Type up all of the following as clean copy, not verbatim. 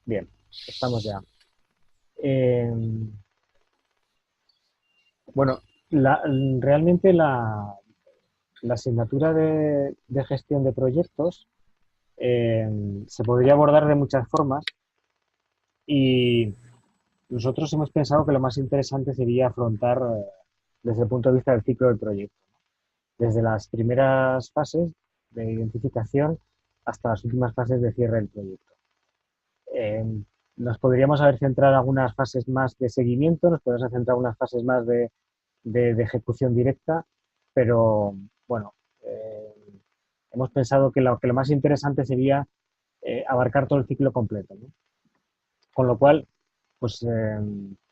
Bien, estamos ya. Eh, bueno, la- realmente la asignatura de gestión de proyectos eh, se podría abordar de muchas formas y nosotros hemos pensado que lo más interesante sería afrontar desde el punto de vista del ciclo del proyecto, desde las primeras fases de identificación hasta las últimas fases de cierre del proyecto. Eh, Nos podríamos haber centrado en algunas fases más de seguimiento, nos podríamos haber centrado en unas fases más de ejecución directa, pero bueno, eh, hemos pensado que lo más interesante sería abarcar todo el ciclo completo, ¿no? Con lo cual, pues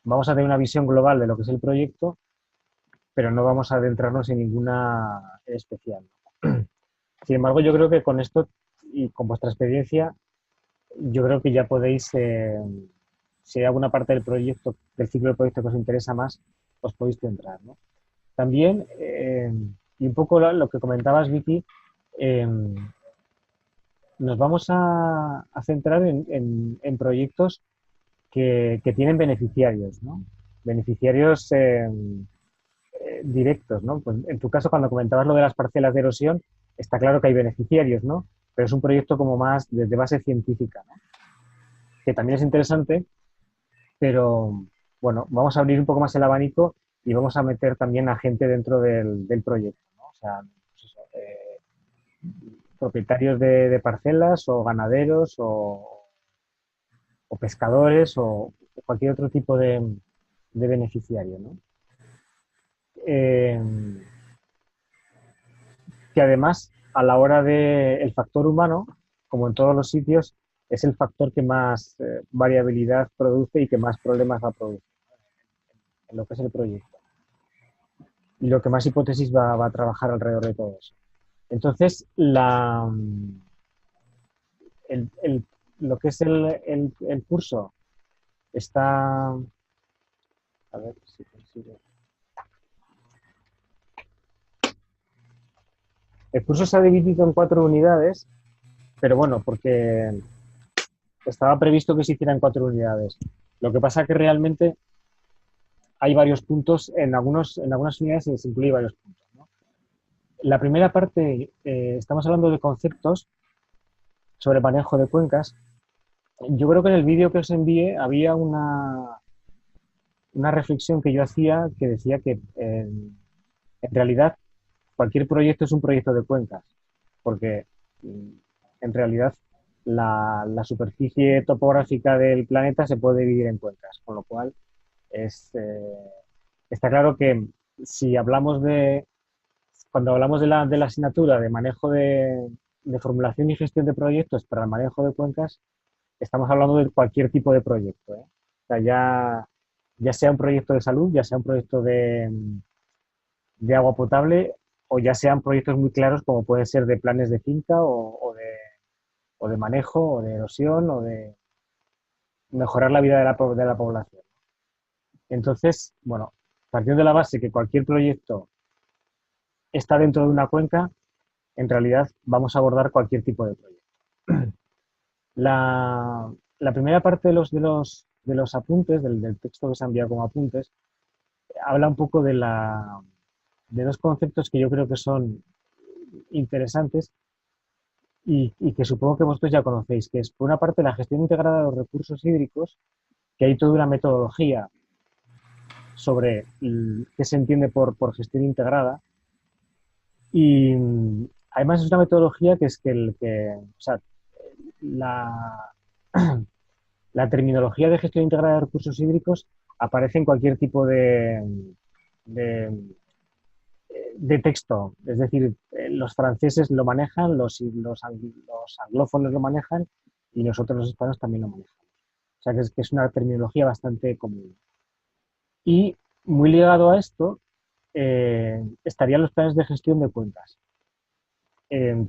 vamos a tener una visión global de lo que es el proyecto, pero no vamos a adentrarnos en ninguna especial. Sin embargo, yo creo que con esto y con vuestra experiencia, yo creo que ya podéis, si hay alguna parte del proyecto, del ciclo del proyecto que os interesa más, os podéis centrar, ¿no? También, y un poco lo que comentabas, Vicky, eh, nos vamos a centrar en proyectos que tienen beneficiarios, ¿no? Beneficiarios directos, ¿no? Pues en tu caso, cuando comentabas lo de las parcelas de erosión, está claro que hay beneficiarios, ¿no? Pero es un proyecto como más de base científica, ¿no? Que también es interesante, pero bueno, vamos a abrir un poco más el abanico y vamos a meter también a gente dentro del proyecto, ¿no? O sea, pues eso, propietarios de parcelas o ganaderos o pescadores o cualquier otro tipo de beneficiario, ¿no? Eh, que además, a la hora del factor humano, como en todos los sitios, es el factor que más variabilidad produce y que más problemas va a producir en lo que es el proyecto. Y lo que más hipótesis va a trabajar alrededor de todo eso. Entonces, el, lo que es el curso está... A ver si consigo. El curso se ha dividido en 4 unidades, pero bueno, porque estaba previsto que se hicieran 4 unidades. Lo que pasa es que realmente hay varios puntos, en algunas unidades se incluye varios puntos, ¿no? La primera parte, estamos hablando de conceptos sobre manejo de cuencas. Yo creo que en el vídeo que os envié había una reflexión que yo hacía que decía que en realidad cualquier proyecto es un proyecto de cuencas, porque en realidad la superficie topográfica del planeta se puede dividir en cuencas, con lo cual es, está claro que si hablamos cuando hablamos de la asignatura de manejo de formulación y gestión de proyectos para el manejo de cuencas, estamos hablando de cualquier tipo de proyecto, ¿eh? O sea, ya sea un proyecto de salud, ya sea un proyecto de agua potable o ya sean proyectos muy claros como pueden ser de planes de finca o de manejo o de erosión o de mejorar la vida de la población. Entonces, bueno, partiendo de la base que cualquier proyecto está dentro de una cuenca, en realidad vamos a abordar cualquier tipo de proyecto. La primera parte de los apuntes, del texto que se ha enviado como apuntes, habla un poco de dos conceptos que yo creo que son interesantes y que supongo que vosotros ya conocéis, que es por una parte la gestión integrada de los recursos hídricos, que hay toda una metodología sobre qué se entiende por gestión integrada, y además es una metodología que es o sea, la, la terminología de gestión integrada de recursos hídricos aparece en cualquier tipo de, de texto. Es decir, los franceses lo manejan, los anglófonos lo manejan y nosotros los hispanos también lo manejamos. O sea que es una terminología bastante común. Y muy ligado a esto estarían los planes de gestión de cuencas. Eh,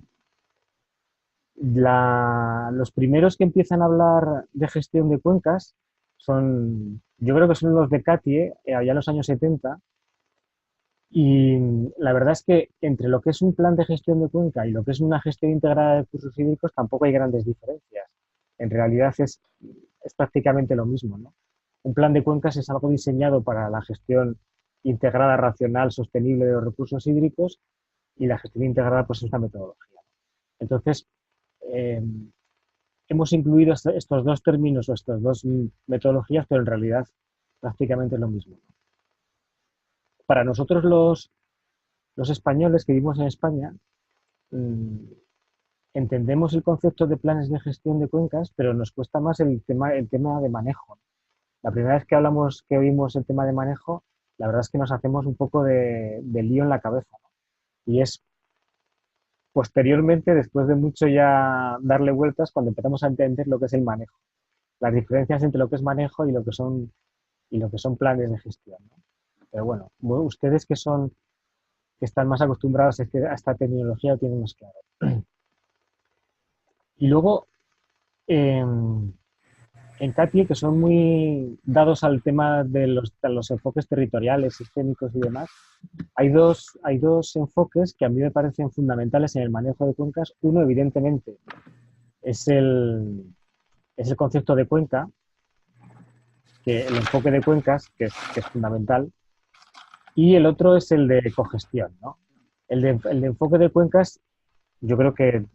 los primeros que empiezan a hablar de gestión de cuencas yo creo que son los de Cattie, allá en los años 70, y la verdad es que entre lo que es un plan de gestión de cuenca y lo que es una gestión integrada de recursos hídricos tampoco hay grandes diferencias. En realidad es prácticamente lo mismo, ¿no? Un plan de cuencas es algo diseñado para la gestión integrada, racional, sostenible de los recursos hídricos, y la gestión integrada pues es una metodología. Entonces, eh, hemos incluido estos dos términos o estas dos metodologías, pero en realidad prácticamente es lo mismo. Para nosotros los españoles que vivimos en España, entendemos el concepto de planes de gestión de cuencas, pero nos cuesta más el tema de manejo. La primera vez que oímos el tema de manejo, la verdad es que nos hacemos un poco de lío en la cabeza, ¿no? Y es posteriormente, después de mucho ya darle vueltas, cuando empezamos a entender lo que es el manejo, las diferencias entre lo que es manejo y lo que son planes de gestión, ¿no? Pero bueno, ustedes que están más acostumbrados a esta terminología lo tienen más claro. Y luego, en CATIE, que son muy dados al tema de los enfoques territoriales, sistémicos y demás, hay dos enfoques que a mí me parecen fundamentales en el manejo de cuencas. Uno, evidentemente, es el concepto de cuenca, que el enfoque de cuencas, que es fundamental, y el otro es el de cogestión, ¿no? El de enfoque de cuencas, yo creo que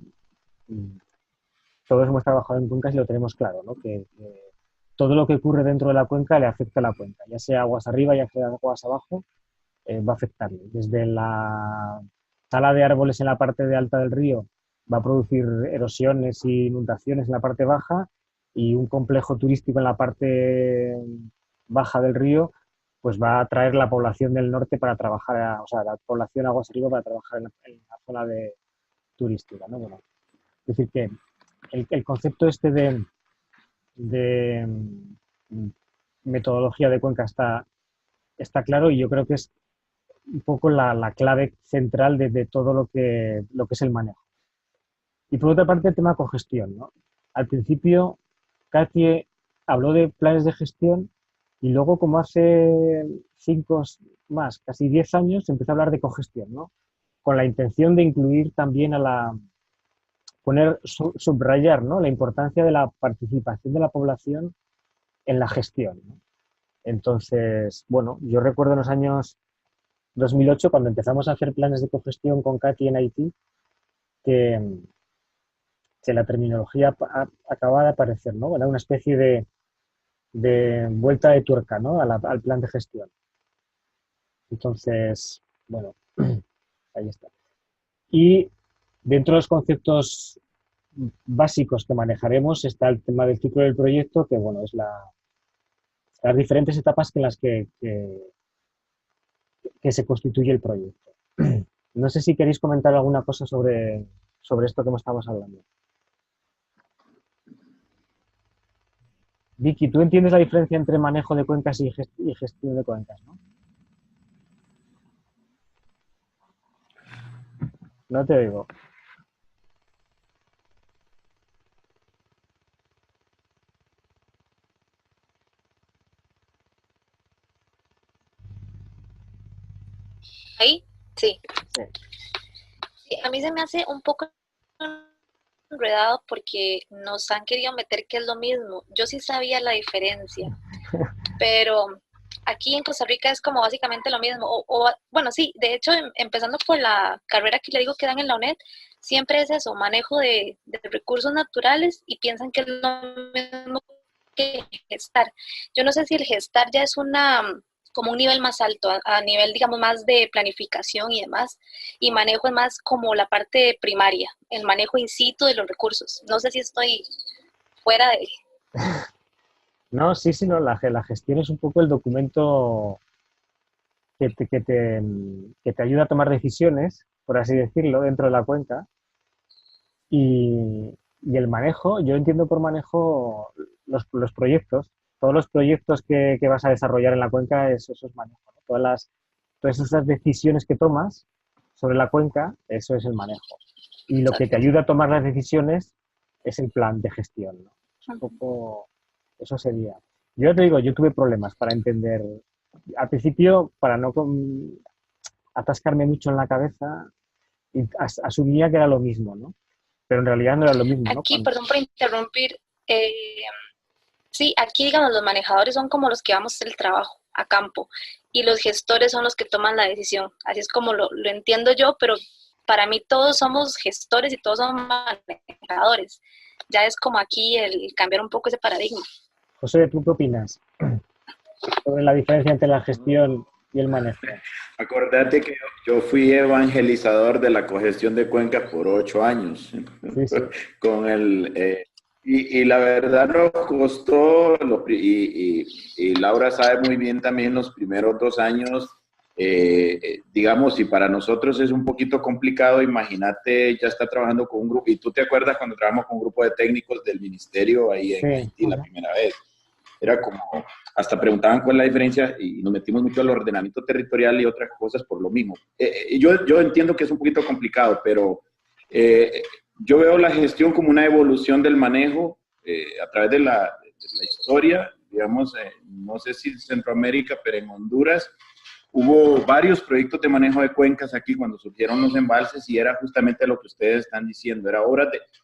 todos hemos trabajado en cuencas y lo tenemos claro, ¿no? Que todo lo que ocurre dentro de la cuenca le afecta a la cuenca, ya sea aguas arriba, ya sea aguas abajo, va a afectarle. Desde la tala de árboles en la parte de alta del río va a producir erosiones y inundaciones en la parte baja, y un complejo turístico en la parte baja del río pues va a atraer la población del norte para trabajar, o sea, la población aguas arriba para trabajar en la zona turística, ¿no? Bueno, es decir, que el concepto este de metodología de cuenca está claro, y yo creo que es un poco la clave central de todo lo que es el manejo. Y por otra parte, el tema de cogestión, ¿no? Al principio, Cartier habló de planes de gestión, y luego, como hace 5 más, casi 10 años, se empezó a hablar de cogestión, ¿no? Con la intención de incluir también subrayar, ¿no?, la importancia de la participación de la población en la gestión, ¿no? Entonces, bueno, yo recuerdo en los años 2008, cuando empezamos a hacer planes de cogestión con Katy en Haití, que, que la terminología acababa de aparecer, ¿no? Era una especie de vuelta de tuerca, ¿no?, al plan de gestión. Entonces, bueno, ahí está. Y dentro de los conceptos básicos que manejaremos está el tema del ciclo del proyecto, que bueno, es las diferentes etapas en las que se constituye el proyecto. No sé si queréis comentar alguna cosa sobre esto que estamos hablando. Vicky, tú entiendes la diferencia entre manejo de cuencas y gestión de cuencas, ¿no? No te oigo. Ahí, sí. Sí. Sí, a mí se me hace un poco enredado porque nos han querido meter que es lo mismo. Yo sí sabía la diferencia, pero aquí en Costa Rica es como básicamente lo mismo. Bueno, sí, de hecho, empezando por la carrera que le digo que dan en la UNED, siempre es eso, manejo de recursos naturales, y piensan que es lo mismo que gestar. Yo no sé si el gestar ya es como un nivel más alto, a nivel, digamos, más de planificación y demás, y manejo es más como la parte primaria, el manejo in situ de los recursos. No sé si estoy fuera de... No, sí, no, la gestión es un poco el documento que te ayuda a tomar decisiones, por así decirlo, dentro de la cuenca. Y el manejo, yo entiendo por manejo los proyectos. Todos los proyectos que vas a desarrollar en la cuenca, eso es manejo, ¿no? Todas esas decisiones que tomas sobre la cuenca, eso es el manejo. Y lo que te ayuda a tomar las decisiones es el plan de gestión, ¿no? Un poco, eso sería. Yo ya te digo, yo tuve problemas para entender. Al principio, para no atascarme mucho en la cabeza, asumía que era lo mismo, ¿no? Pero en realidad no era lo mismo, ¿no? Aquí, perdón por interrumpir, Sí, aquí, digamos, los manejadores son como los que vamos a hacer el trabajo a campo y los gestores son los que toman la decisión. Así es como lo entiendo yo, pero para mí todos somos gestores y todos somos manejadores. Ya es como aquí el cambiar un poco ese paradigma. José, ¿tú qué opinas sobre la diferencia entre la gestión y el manejo? Acordate que yo fui evangelizador de la cogestión de cuencas por 8 años. Sí, sí. Con y la verdad nos costó, y Laura sabe muy bien también los primeros 2 años, digamos, y para nosotros es un poquito complicado. Imagínate, ya está trabajando con un grupo, y tú te acuerdas cuando trabajamos con un grupo de técnicos del ministerio ahí en Haití la primera vez. Era como, hasta preguntaban cuál es la diferencia y nos metimos mucho al ordenamiento territorial y otras cosas por lo mismo. Yo entiendo que es un poquito complicado, pero yo veo la gestión como una evolución del manejo a través de la historia, digamos, no sé si en Centroamérica, pero en Honduras hubo varios proyectos de manejo de cuencas aquí cuando surgieron los embalses y era justamente lo que ustedes están diciendo, era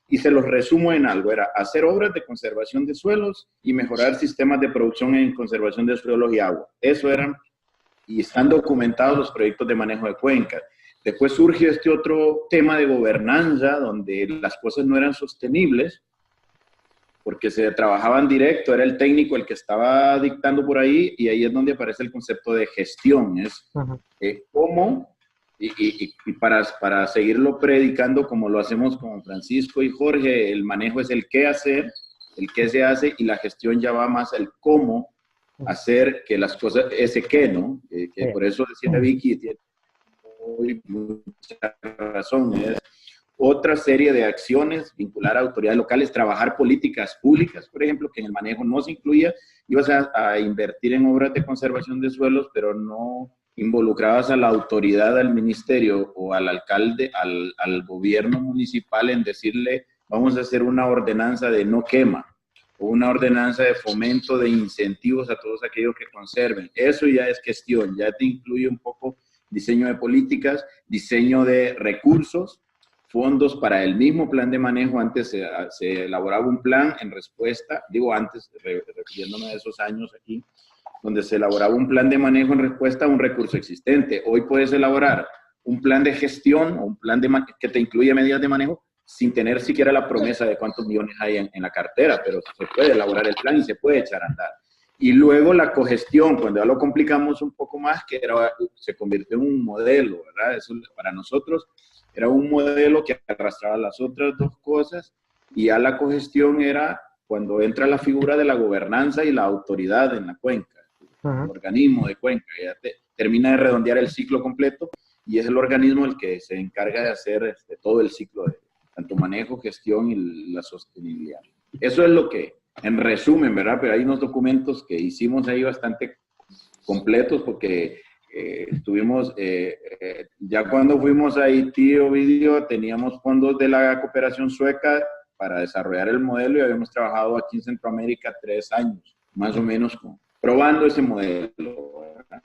y se los resumo en algo, era hacer obras de conservación de suelos y mejorar sistemas de producción en conservación de suelos y agua. Eso eran, y están documentados los proyectos de manejo de cuencas. Después surgió este otro tema de gobernanza donde las cosas no eran sostenibles porque se trabajaban directo, era el técnico el que estaba dictando por ahí, y ahí es donde aparece el concepto de gestión, es cómo, y para seguirlo predicando como lo hacemos con Francisco y Jorge, el manejo es el qué hacer, el qué se hace, y la gestión ya va más al cómo hacer que las cosas, ese qué, ¿no? Que por eso decía Vicky, tiene mucha razón, es otra serie de acciones, vincular a autoridades locales, trabajar políticas públicas, por ejemplo, que en el manejo no se incluía. Ibas a invertir en obras de conservación de suelos, pero no involucrabas a la autoridad, al ministerio o al alcalde, al gobierno municipal en decirle, vamos a hacer una ordenanza de no quema, o una ordenanza de fomento de incentivos a todos aquellos que conserven. Eso ya es gestión, ya te incluye un poco diseño de políticas, diseño de recursos, fondos para el mismo plan de manejo. Antes se elaboraba un plan en respuesta, digo antes, refiriéndome a esos años aquí, donde se elaboraba un plan de manejo en respuesta a un recurso existente. Hoy puedes elaborar un plan de gestión o un plan que te incluye medidas de manejo sin tener siquiera la promesa de cuántos millones hay en la cartera, pero se puede elaborar el plan y se puede echar a andar. Y luego la cogestión, cuando ya lo complicamos un poco más, que se convirtió en un modelo, ¿verdad? Eso para nosotros era un modelo que arrastraba las otras dos cosas, y ya la cogestión era cuando entra la figura de la gobernanza y la autoridad en la cuenca, el organismo de cuenca, ya termina de redondear el ciclo completo y es el organismo el que se encarga de hacer todo el ciclo de tanto manejo, gestión y la sostenibilidad. Eso es lo que, en resumen, ¿verdad? Pero hay unos documentos que hicimos ahí bastante completos porque estuvimos, ya cuando fuimos a Haití, Ovidio, teníamos fondos de la cooperación sueca para desarrollar el modelo y habíamos trabajado aquí en Centroamérica 3 años, más o menos, probando ese modelo, ¿verdad?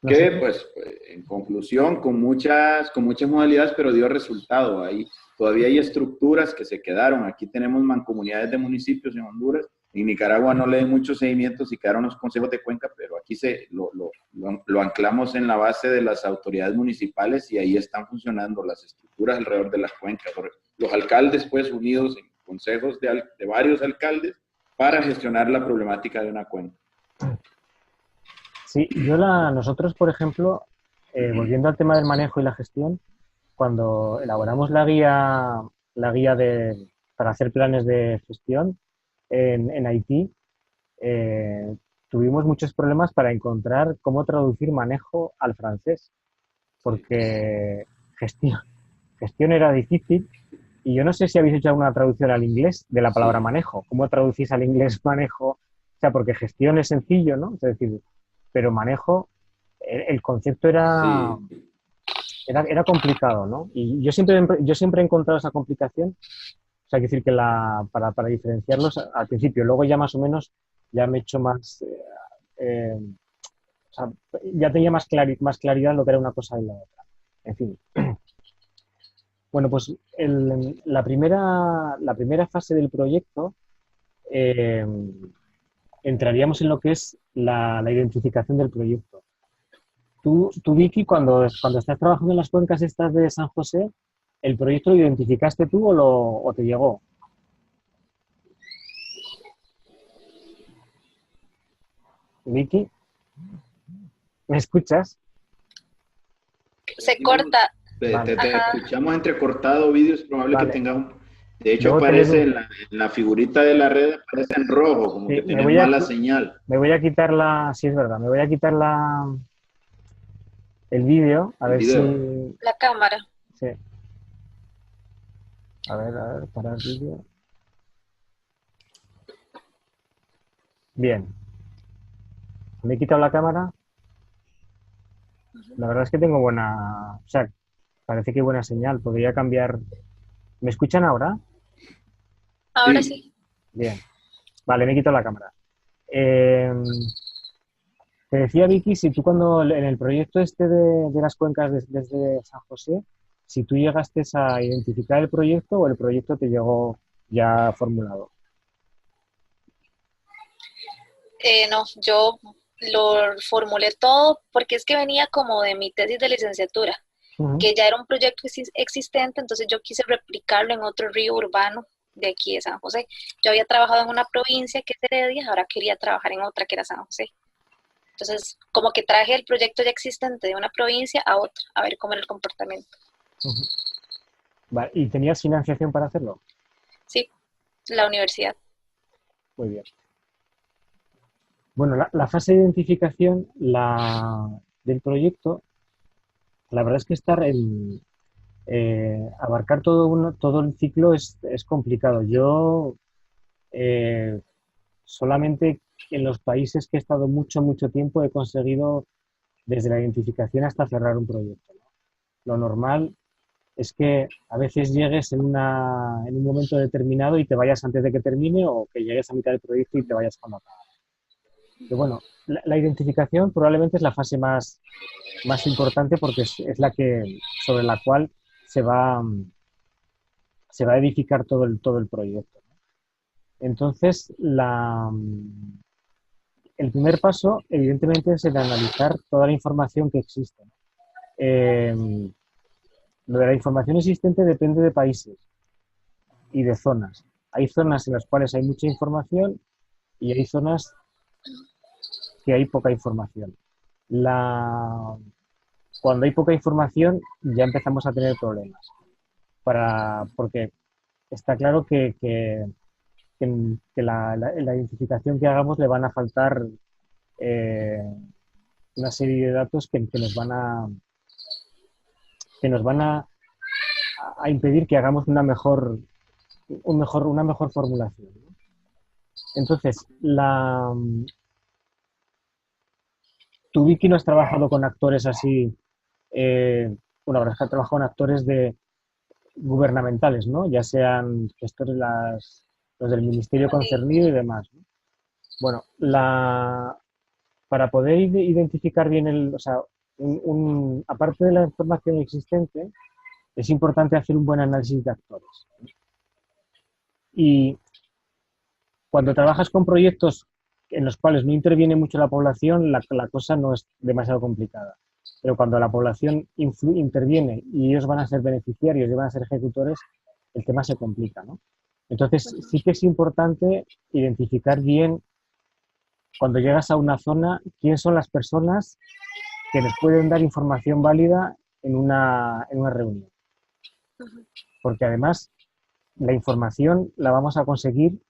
Que, pues, en conclusión, con muchas modalidades, pero dio resultado. Ahí todavía hay estructuras que se quedaron. Aquí tenemos mancomunidades de municipios en Honduras. En Nicaragua no le den muchos seguimientos y quedaron los consejos de cuenca, pero aquí lo anclamos en la base de las autoridades municipales y ahí están funcionando las estructuras alrededor de las cuencas. Los alcaldes, pues, unidos en consejos de varios alcaldes para gestionar la problemática de una cuenca. Sí, nosotros, por ejemplo, volviendo al tema del manejo y la gestión, cuando elaboramos la guía para hacer planes de gestión en Haití, tuvimos muchos problemas para encontrar cómo traducir manejo al francés, porque gestión era difícil y yo no sé si habéis hecho alguna traducción al inglés de la palabra manejo. ¿Cómo traducís al inglés manejo? O sea, porque gestión es sencillo, ¿no? Es decir, pero manejo, el concepto era complicado, ¿no? Y yo siempre he encontrado esa complicación. O sea, hay que decir que para diferenciarlos al principio, luego ya más o menos ya me he hecho más, o sea, ya tenía más claridad en lo que era una cosa y la otra. En fin. Bueno, pues la primera fase del proyecto entraríamos en lo que es la identificación del proyecto. Tú, Vicky, cuando estás trabajando en las cuencas estas de San José, ¿el proyecto lo identificaste tú o te llegó? Vicky, ¿me escuchas? Se corta. Vale. Te escuchamos entrecortado, vídeo, es probable que Vale. tenga de hecho, Debo aparece tener en la figurita de la red, aparece en rojo, como Sí, que tiene mala señal. me voy a quitar sí es verdad, me voy a quitar el vídeo, a El ver video. si... La cámara. Sí. A ver, parar vídeo. Bien. Me he quitado la cámara. La verdad es que tengo buena... O sea, parece que hay buena señal. Podría cambiar... ¿Me escuchan ahora? Ahora sí. Bien. Vale, me he quitado la cámara. Te decía, Vicky, si tú cuando en el proyecto este de las cuencas desde San José, si tú llegaste a identificar el proyecto o el proyecto te llegó ya formulado. No, yo lo formulé todo porque es que venía como de mi tesis de licenciatura, que ya era un proyecto existente, entonces yo quise replicarlo en otro río urbano de aquí de San José. Yo había trabajado en una provincia que es Heredia, ahora quería trabajar en otra que era San José. Entonces, como que traje el proyecto ya existente de una provincia a otra, a ver cómo era el comportamiento. Vale, ¿y tenías financiación para hacerlo? Sí, la universidad. Muy bien. Bueno, la fase de identificación del proyecto, la verdad es que abarcar todo el ciclo es complicado. Yo solamente en los países que he estado mucho tiempo he conseguido desde la identificación hasta cerrar un proyecto, ¿no? Lo normal es que a veces llegues en un momento determinado y te vayas antes de que termine o que llegues a mitad del proyecto y te vayas cuando acabe. Pero bueno, la identificación probablemente es la fase más importante porque es la sobre la cual se va a edificar todo el proyecto. Entonces, el primer paso, evidentemente, es el de analizar toda la información que existe. Lo de la información existente depende de países y de zonas. Hay zonas en las cuales hay mucha información y hay zonas que hay poca información. Cuando hay poca información ya empezamos a tener problemas, porque está claro que la identificación que hagamos le van a faltar una serie de datos que nos van a impedir que hagamos una mejor formulación, ¿no? Entonces, tú, Vicky, no has trabajado con actores así, bueno, habrás trabajado con actores gubernamentales, ¿no? Ya sean gestores, los del ministerio concernido y demás, ¿no? Bueno, para poder identificar bien o sea, aparte de la información existente, es importante hacer un buen análisis de actores. Y cuando trabajas con proyectos en los cuales no interviene mucho la población, la cosa no es demasiado complicada. Pero cuando la población interviene y ellos van a ser beneficiarios y van a ser ejecutores, el tema se complica, ¿no? Entonces, sí que es importante identificar bien, cuando llegas a una zona, quiénes son las personas que les pueden dar información válida en una reunión. Porque además, la información la vamos a conseguir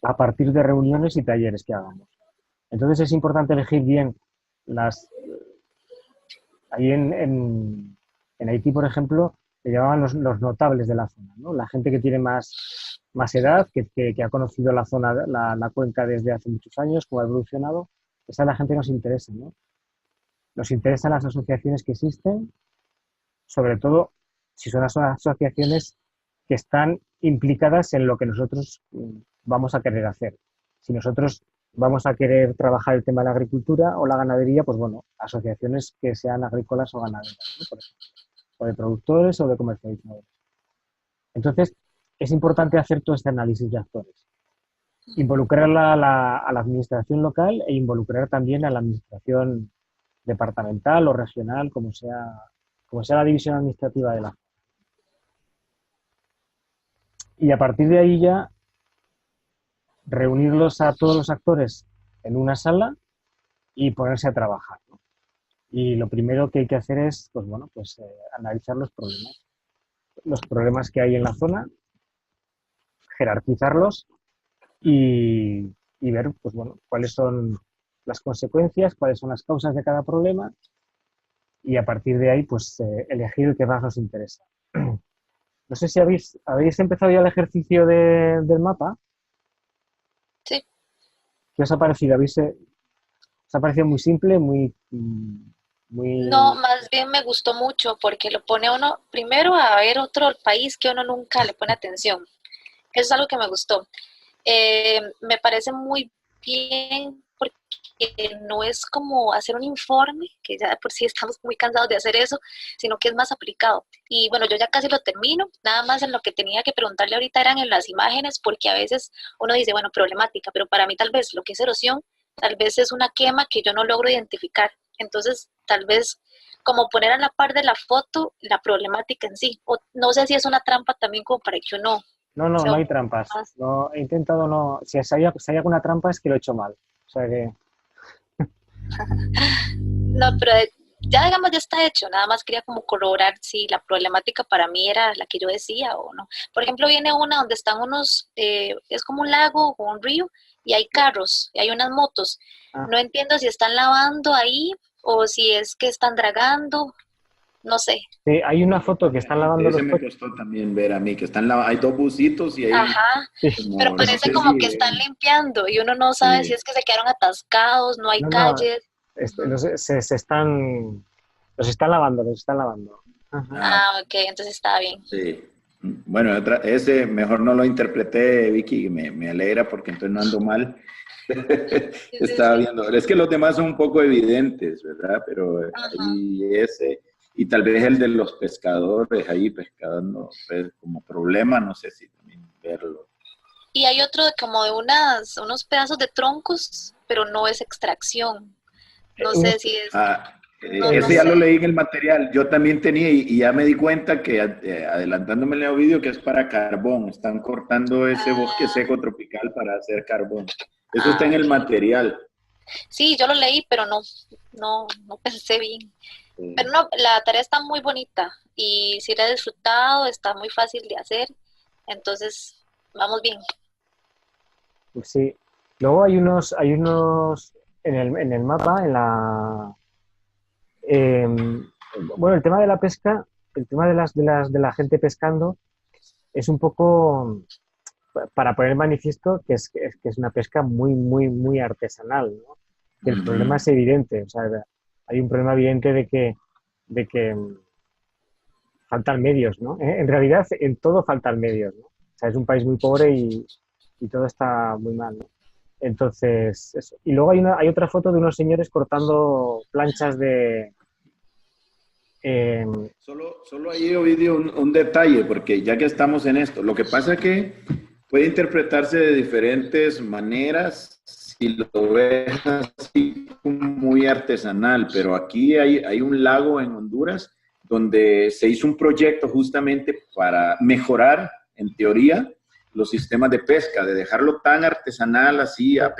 a partir de reuniones y talleres que hagamos. Entonces es importante elegir bien ahí en Haití, por ejemplo, se llamaban los notables de la zona, ¿no? La gente que tiene más edad, que ha conocido la zona, la cuenca desde hace muchos años, cómo ha evolucionado. Esa es la gente que nos interesa, ¿no? Nos interesan las asociaciones que existen, sobre todo si son asociaciones que están implicadas en lo que nosotros vamos a querer hacer. Si nosotros vamos a querer trabajar el tema de la agricultura o la ganadería, pues bueno, asociaciones que sean agrícolas o ganaderas, ¿no? Por ejemplo, o de productores o de comercializadores. Entonces, es importante hacer todo este análisis de actores. involucrar a la administración local e involucrar también a la administración departamental o regional, como sea la división administrativa de la. Y a partir de ahí ya reunirlos a todos los actores en una sala y ponerse a trabajar, ¿no? Y lo primero que hay que hacer es, pues bueno, pues analizar los problemas que hay en la zona, jerarquizarlos y ver, pues bueno, cuáles son las consecuencias, cuáles son las causas de cada problema y a partir de ahí, pues elegir el que más nos interesa. No sé si habéis empezado ya el ejercicio del mapa. Sí. ¿Qué os ha parecido? ¿Os ha parecido muy simple, muy... No, más bien me gustó mucho porque lo pone uno primero a ver otro país que uno nunca le pone atención. Eso es algo que me gustó. Me parece muy bien porque no es como hacer un informe, que ya de por sí estamos muy cansados de hacer eso, sino que es más aplicado. Y bueno, yo ya casi lo termino, nada más en lo que tenía que preguntarle ahorita eran en las imágenes, porque a veces uno dice, bueno, problemática, pero para mí tal vez lo que es erosión, tal vez es una quema que yo no logro identificar. Entonces, tal vez como poner a la par de la foto la problemática en sí. O no sé si es una trampa también como para que uno... No hay trampas. No, he intentado no... Si hay alguna trampa es que lo he hecho mal. O sea que... No, pero ya digamos ya está hecho, nada más quería como corroborar si la problemática para mí era la que yo decía o no. Por ejemplo, viene una donde están unos, es como un lago o un río y hay carros y hay unas motos. No entiendo si están lavando ahí o si es que están dragando, no sé. Sí, hay una foto que están lavando Ese los me coches. costó también ver a mí, que están hay dos busitos y hay... Ajá, pero parece como que están limpiando y uno no sabe si es que se quedaron atascados, no hay calles. Se están... Los están lavando. Ajá. Ok, entonces está bien. Sí. Bueno, ese mejor no lo interpreté, Vicky, me alegra porque entonces no ando mal. Estaba viendo, es que los demás son un poco evidentes, ¿verdad? Pero ahí ese, y tal vez el de los pescadores ahí pescando pues, como problema, no sé si también verlo. Y hay otro como de unos pedazos de troncos, pero no es extracción. No sé si es... ese ya lo leí en el material. Yo también tenía y ya me di cuenta que adelantándome el vídeo que es para carbón. Están cortando ese bosque seco tropical para hacer carbón. Eso está en el material. Sí, yo lo leí, pero no pensé bien. Pero no, la tarea está muy bonita y si la he disfrutado, está muy fácil de hacer. Entonces, vamos bien. Sí. Luego hay unos en el mapa, bueno, el tema de la pesca, el tema de la gente pescando es un poco para poner manifiesto que es una pesca muy artesanal, ¿no? Que el problema es evidente, o sea, hay un problema evidente de que faltan medios, ¿no? En realidad, en todo faltan medios, ¿no? O sea, es un país muy pobre y todo está muy mal, ¿no? Entonces, eso. Y luego hay otra foto de unos señores cortando planchas de... Solo ahí, Ovidio, un detalle, porque ya que estamos en esto, lo que pasa es que puede interpretarse de diferentes maneras si lo ves así muy artesanal, pero aquí hay un lago en Honduras donde se hizo un proyecto justamente para mejorar, en teoría, los sistemas de pesca, de dejarlo tan artesanal así a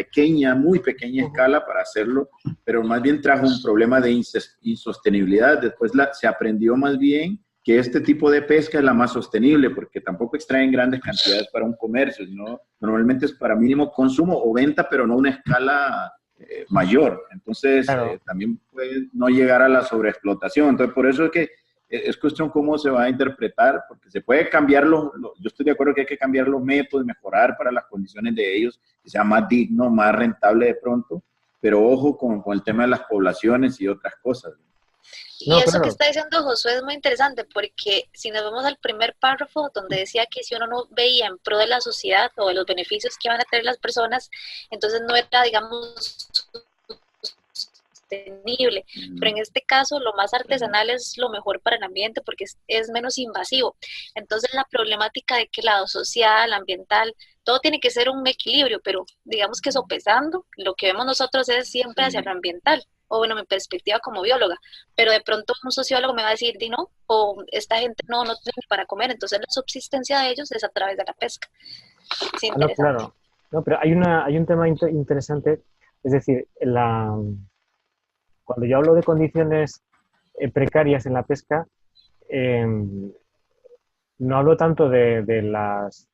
muy pequeña escala para hacerlo, pero más bien trajo un problema de insostenibilidad. Después se aprendió más bien que este tipo de pesca es la más sostenible, porque tampoco extraen grandes cantidades para un comercio, sino normalmente es para mínimo consumo o venta, pero no una escala mayor. Entonces, claro, también puede no llegar a la sobreexplotación. Entonces, por eso es que es cuestión cómo se va a interpretar, porque se puede cambiar yo estoy de acuerdo que hay que cambiar los métodos, mejorar para las condiciones de ellos, que sea más digno, más rentable de pronto, pero ojo con el tema de las poblaciones y otras cosas. Y eso que está diciendo Josué es muy interesante, porque si nos vemos al primer párrafo donde decía que si uno no veía en pro de la sociedad o de los beneficios que van a tener las personas, entonces no era, digamos, sostenible. Pero en este caso, lo más artesanal es lo mejor para el ambiente porque es menos invasivo. Entonces, la problemática de que el lado social, ambiental, todo tiene que ser un equilibrio, pero digamos que sopesando, lo que vemos nosotros es siempre hacia lo ambiental, o bueno, mi perspectiva como bióloga, pero de pronto un sociólogo me va a decir, di no, o esta gente no tiene ni para comer, entonces la subsistencia de ellos es a través de la pesca. Es No, interesante. claro. No, pero hay un tema interesante, es decir, cuando yo hablo de condiciones precarias en la pesca, no hablo tanto de los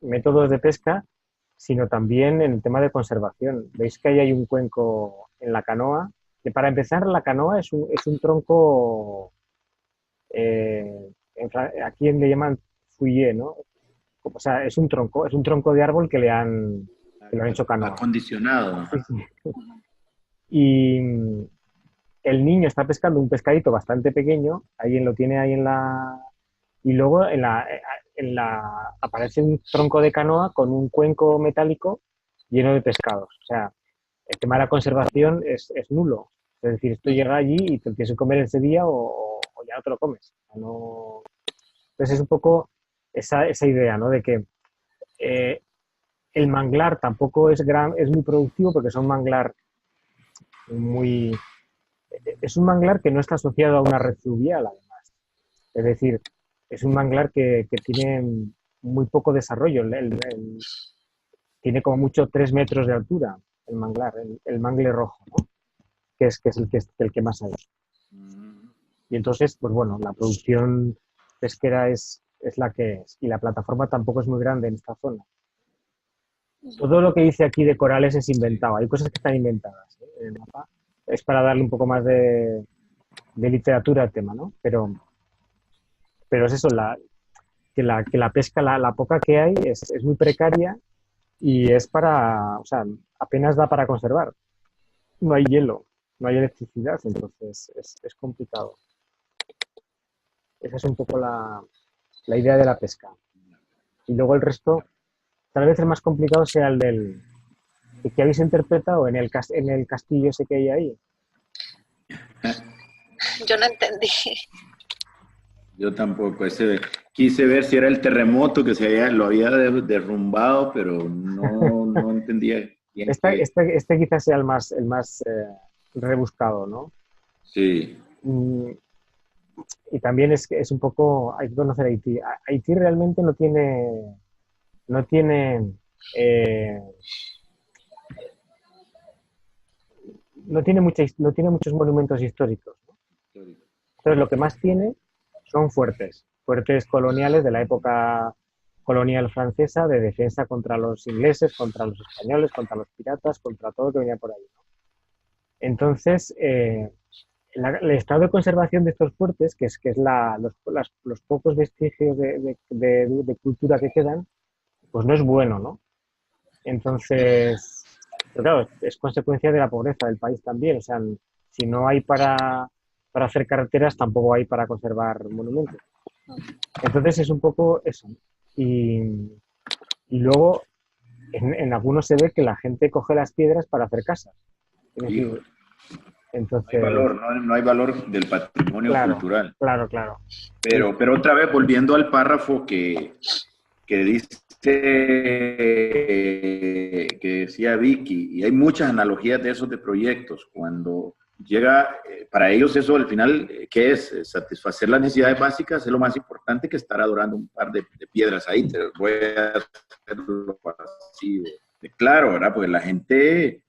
métodos de pesca, sino también en el tema de conservación. Veis que ahí hay un cuenco en la canoa, que para empezar la canoa es un tronco, aquí le llaman fouillé, ¿no? O sea, es un tronco de árbol que lo han hecho canoa. Acondicionado. Sí, sí. Y el niño está pescando un pescadito bastante pequeño, alguien lo tiene ahí y luego aparece un tronco de canoa con un cuenco metálico lleno de pescados. O sea, el tema de la conservación es nulo. Es decir, esto llega allí y te lo tienes que comer ese día o ya no te lo comes. O sea, no... Entonces es un poco esa idea, ¿no? De que el manglar tampoco es muy productivo porque es un manglar que no está asociado a una red fluvial, además. Es decir, es un manglar que tiene muy poco desarrollo. Tiene como mucho 3 metros de altura el manglar, el mangle rojo, ¿no? que es el que más hay. Y entonces, pues bueno, la producción pesquera es la que es. Y la plataforma tampoco es muy grande en esta zona. Todo lo que dice aquí de corales es inventado. Hay cosas que están inventadas, ¿eh? En el mapa. Es para darle un poco más de literatura al tema, ¿no? Pero es eso, que la pesca, la poca que hay, es muy precaria y es o sea, apenas da para conservar. No hay hielo, no hay electricidad, entonces es complicado. Esa es un poco la idea de la pesca. Y luego el resto, tal vez el más complicado sea el que habéis interpretado en el castillo ese que hay ahí. Yo no entendí. Yo tampoco. Quise ver si era el terremoto que lo había derrumbado, pero no entendía bien. Este quizás sea el más rebuscado, ¿no? Sí. Y también es un poco, hay que conocer Haití. Haití realmente no tiene muchos monumentos históricos, ¿no? Entonces lo que más tiene son fuertes coloniales de la época colonial francesa, de defensa contra los ingleses, contra los españoles, contra los piratas, contra todo lo que venía por ahí, ¿no? Entonces, el estado de conservación de estos fuertes, que es los pocos vestigios de cultura que quedan, pues no es bueno, ¿no? Entonces, pero claro, es consecuencia de la pobreza del país también. O sea, si no hay para hacer carreteras, tampoco hay para conservar monumentos. Entonces es un poco eso. Y luego, en algunos se ve que la gente coge las piedras para hacer casas. Es decir, entonces, no hay valor del patrimonio cultural. Claro. Pero otra vez, volviendo al párrafo que dice, que decía Vicky, y hay muchas analogías de esos de proyectos. Cuando llega, para ellos eso al final, ¿qué es? Satisfacer las necesidades básicas es lo más importante que estar adorando un par de piedras ahí. Te voy a hacerlo así de claro, ¿verdad? Porque la gente...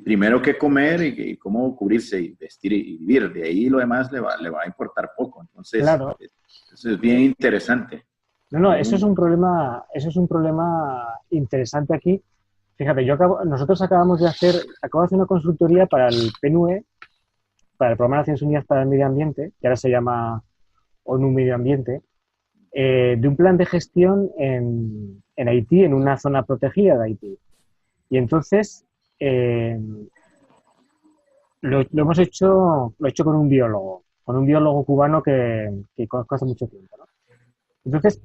primero que comer y cómo cubrirse y vestir y vivir. De ahí lo demás le va a importar poco. Entonces, claro. Eso es bien interesante. No, eso es un problema interesante aquí. Fíjate, nosotros acabo de hacer una consultoría para el PNUE, para el Programa de Naciones Unidas para el Medio Ambiente, que ahora se llama ONU Medio Ambiente, de un plan de gestión en Haití, en una zona protegida de Haití. Y entonces, lo hemos hecho con un biólogo cubano que conozco hace mucho tiempo, ¿no? Entonces,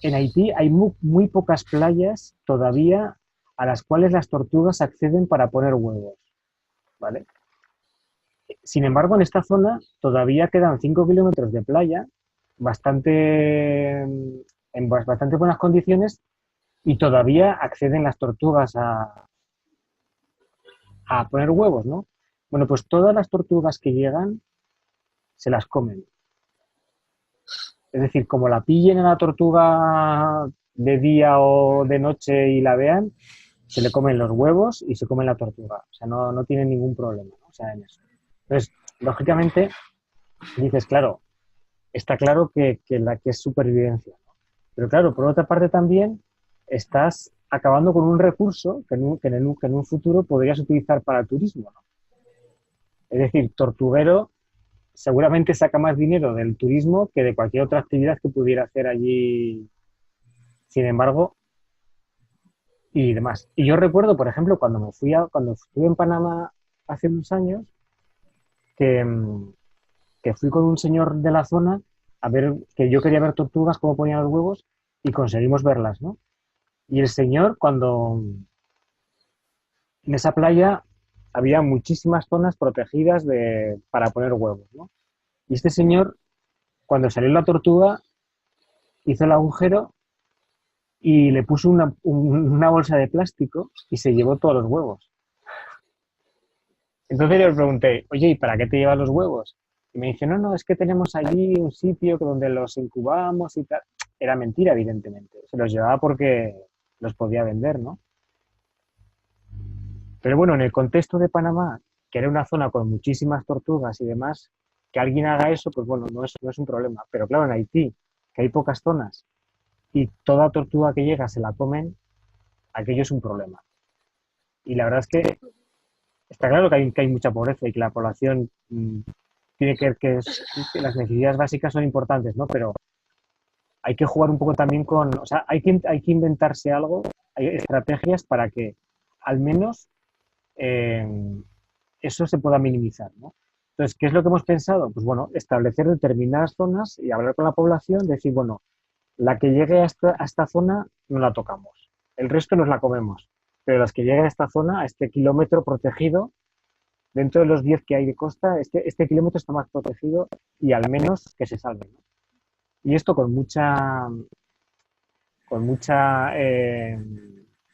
en Haití hay muy pocas playas todavía a las cuales las tortugas acceden para poner huevos, ¿vale? Sin embargo, en esta zona todavía quedan 5 kilómetros de playa, en bastante buenas condiciones, y todavía acceden las tortugas a poner huevos, ¿no? Bueno, pues todas las tortugas que llegan se las comen. Es decir, como la pillen a la tortuga de día o de noche y la vean, se le comen los huevos y se comen la tortuga. O sea, no tienen ningún problema, ¿no? O sea, en eso. Entonces, lógicamente, dices, claro, está claro que es supervivencia, ¿no? Pero claro, por otra parte también estás acabando con un recurso que en un futuro podrías utilizar para el turismo, ¿no? Es decir, Tortuguero seguramente saca más dinero del turismo que de cualquier otra actividad que pudiera hacer allí, sin embargo, y demás. Y yo recuerdo, por ejemplo, cuando estuve en Panamá hace unos años, que, que fui con un señor de la zona a ver, que yo quería ver tortugas, cómo ponían los huevos, y conseguimos verlas, ¿no? Y el señor, cuando en esa playa había muchísimas zonas protegidas para poner huevos, ¿no? Y este señor, cuando salió la tortuga, hizo el agujero y le puso una bolsa de plástico y se llevó todos los huevos. Entonces yo le pregunté, oye, ¿y para qué te llevas los huevos? Y me dice, no, es que tenemos allí un sitio donde los incubamos y tal. Era mentira, evidentemente. Se los llevaba porque los podía vender, ¿no? Pero bueno, en el contexto de Panamá, que era una zona con muchísimas tortugas y demás, que alguien haga eso, pues bueno, no es un problema. Pero claro, en Haití, que hay pocas zonas y toda tortuga que llega se la comen, aquello es un problema. Y la verdad es que está claro que hay mucha pobreza y que la población tiene que las necesidades básicas son importantes, ¿no? Pero hay que jugar un poco también o sea, hay que inventarse algo, hay estrategias para que al menos eh, eso se pueda minimizar, ¿no? Entonces, ¿qué es lo que hemos pensado? Pues bueno, establecer determinadas zonas y hablar con la población, decir, bueno, la que llegue a esta zona no la tocamos, el resto nos la comemos, pero las que lleguen a esta zona, a este kilómetro protegido, dentro de los 10 que hay de costa, este kilómetro está más protegido y al menos que se salven, ¿no? Y esto con mucha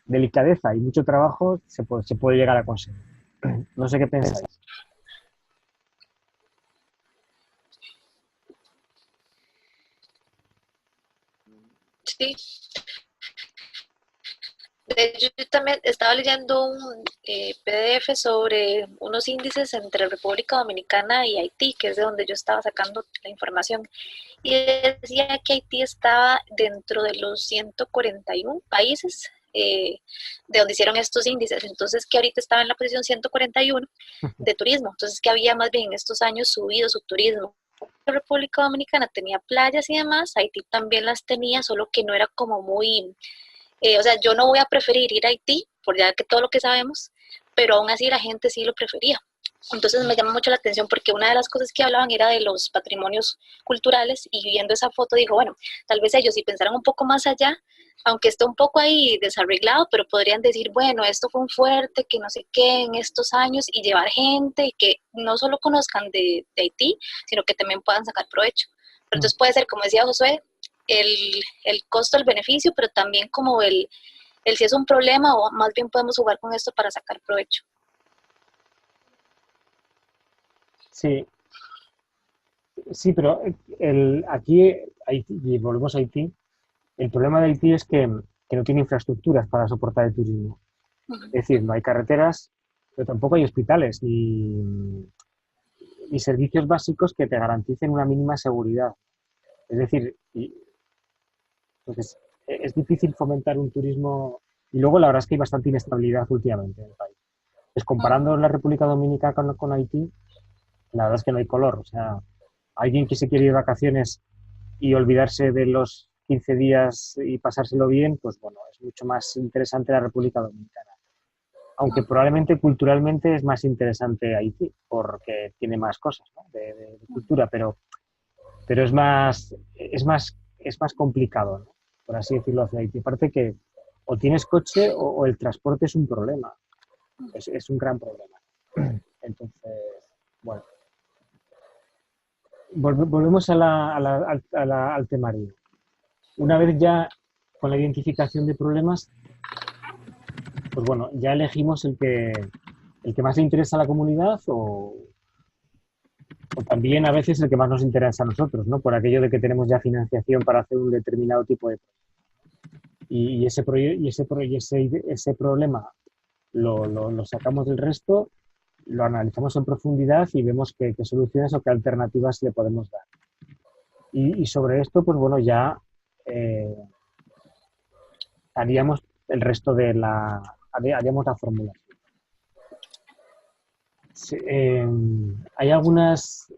delicadeza y mucho trabajo se puede llegar a conseguir. No sé qué pensáis. Sí, de hecho, yo también estaba leyendo un PDF sobre unos índices entre República Dominicana y Haití, que es de donde yo estaba sacando la información. Y decía que Haití estaba dentro de los 141 países de donde hicieron estos índices. Entonces, que ahorita estaba en la posición 141 de turismo. Entonces, que había más bien en estos años subido su turismo. La República Dominicana tenía playas y demás, Haití también las tenía, solo que no era como muy o sea, yo no voy a preferir ir a Haití, por ya que todo lo que sabemos, pero aún así la gente sí lo prefería. Entonces me llama mucho la atención porque una de las cosas que hablaban era de los patrimonios culturales y viendo esa foto digo, bueno, tal vez ellos si pensaran un poco más allá, aunque esté un poco ahí desarreglado, pero podrían decir, bueno, esto fue un fuerte, que no sé qué en estos años y llevar gente y que no solo conozcan de Haití, sino que también puedan sacar provecho. Pero entonces puede ser, como decía Josué, el costo, el beneficio, pero también como el si es un problema o más bien podemos jugar con esto para sacar provecho. Sí, sí, pero aquí, Haití, y volvemos a Haití, el problema de Haití es que no tiene infraestructuras para soportar el turismo. Es decir, no hay carreteras, pero tampoco hay hospitales ni servicios básicos que te garanticen una mínima seguridad. Es decir, entonces es difícil fomentar un turismo y luego la verdad es que hay bastante inestabilidad últimamente en el país. Pues comparando la República Dominicana con Haití, la verdad es que no hay color. O sea, alguien que se quiere ir de vacaciones y olvidarse de los 15 días y pasárselo bien, pues bueno, es mucho más interesante la República Dominicana. Aunque probablemente culturalmente es más interesante Haití, porque tiene más cosas, ¿no? de cultura, pero es más complicado, ¿no? Por así decirlo, hacia Haití. Aparte que o tienes coche el transporte es un problema, es un gran problema. Entonces, Bueno, volvemos al temario. Una vez ya con la identificación de problemas, pues bueno, ya elegimos el que más le interesa a la comunidad o también a veces el que más nos interesa a nosotros, ¿no? Por aquello de que tenemos ya financiación para hacer un determinado tipo de proyecto. Y ese problema lo sacamos del resto, lo analizamos en profundidad y vemos qué soluciones o qué alternativas le podemos dar. Y sobre esto, pues bueno, ya haríamos el resto haríamos la formulación. Sí, hay algunas...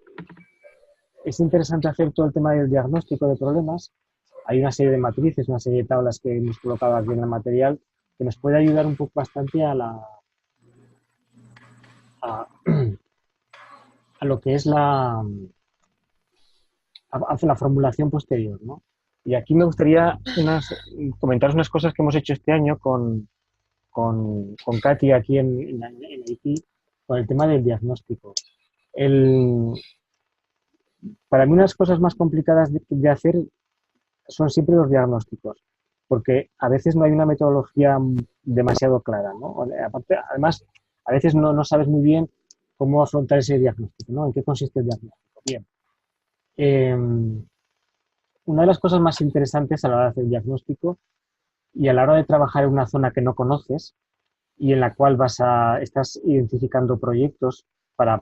Es interesante hacer todo el tema del diagnóstico de problemas. Hay una serie de matrices, una serie de tablas que hemos colocado aquí en el material que nos puede ayudar un poco bastante a lo que es a la formulación posterior, ¿no? Y aquí me gustaría comentaros unas cosas que hemos hecho este año con Katy aquí en Haití, con el tema del diagnóstico. Para mí, unas cosas más complicadas de hacer son siempre los diagnósticos, porque a veces no hay una metodología demasiado clara, ¿no? Además, a veces no sabes muy bien cómo afrontar ese diagnóstico, ¿no? ¿En qué consiste el diagnóstico? Bien. Una de las cosas más interesantes a la hora de hacer el diagnóstico y a la hora de trabajar en una zona que no conoces y en la cual estás identificando proyectos para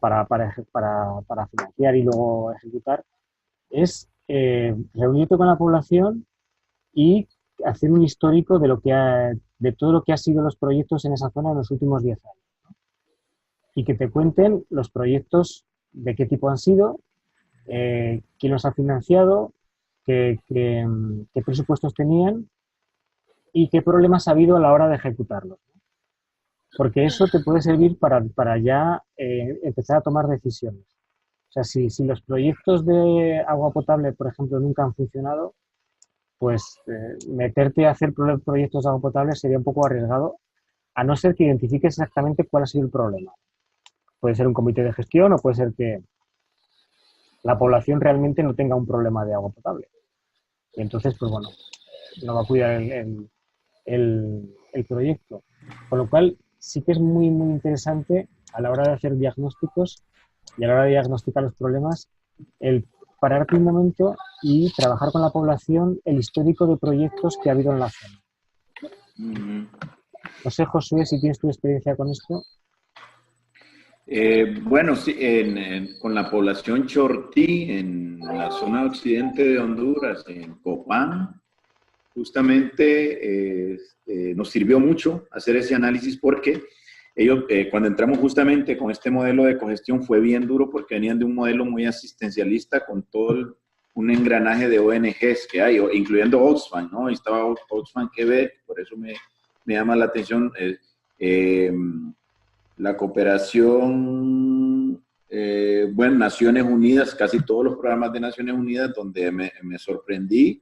financiar y luego ejecutar, es reunirte con la población y hacer un histórico de todo lo que han sido los proyectos en esa zona en los últimos 10 años, ¿no? Y que te cuenten los proyectos, de qué tipo han sido, quién los ha financiado, qué presupuestos tenían y qué problemas ha habido a la hora de ejecutarlos, ¿no? Porque eso te puede servir para ya empezar a tomar decisiones. O sea, si los proyectos de agua potable, por ejemplo, nunca han funcionado, pues meterte a hacer proyectos de agua potable sería un poco arriesgado, a no ser que identifiques exactamente cuál ha sido el problema. Puede ser un comité de gestión o puede ser que la población realmente no tenga un problema de agua potable. Y entonces, pues bueno, no va a cuidar el proyecto. Con lo cual, sí que es muy, muy interesante a la hora de hacer diagnósticos y a la hora de diagnosticar los problemas, el pararte un momento y trabajar con la población el histórico de proyectos que ha habido en la zona. No sé, Josué, si tienes tu experiencia con esto. Bueno, sí, con la población Chortí, en la zona occidente de Honduras, en Copán, justamente nos sirvió mucho hacer ese análisis porque ellos, cuando entramos justamente con este modelo de cogestión, fue bien duro porque venían de un modelo muy asistencialista con todo un engranaje de ONGs que hay, incluyendo Oxfam, ¿no? Ahí estaba Oxfam Quebec, por eso me llama la atención la cooperación, bueno, Naciones Unidas, casi todos los programas de Naciones Unidas, donde me sorprendí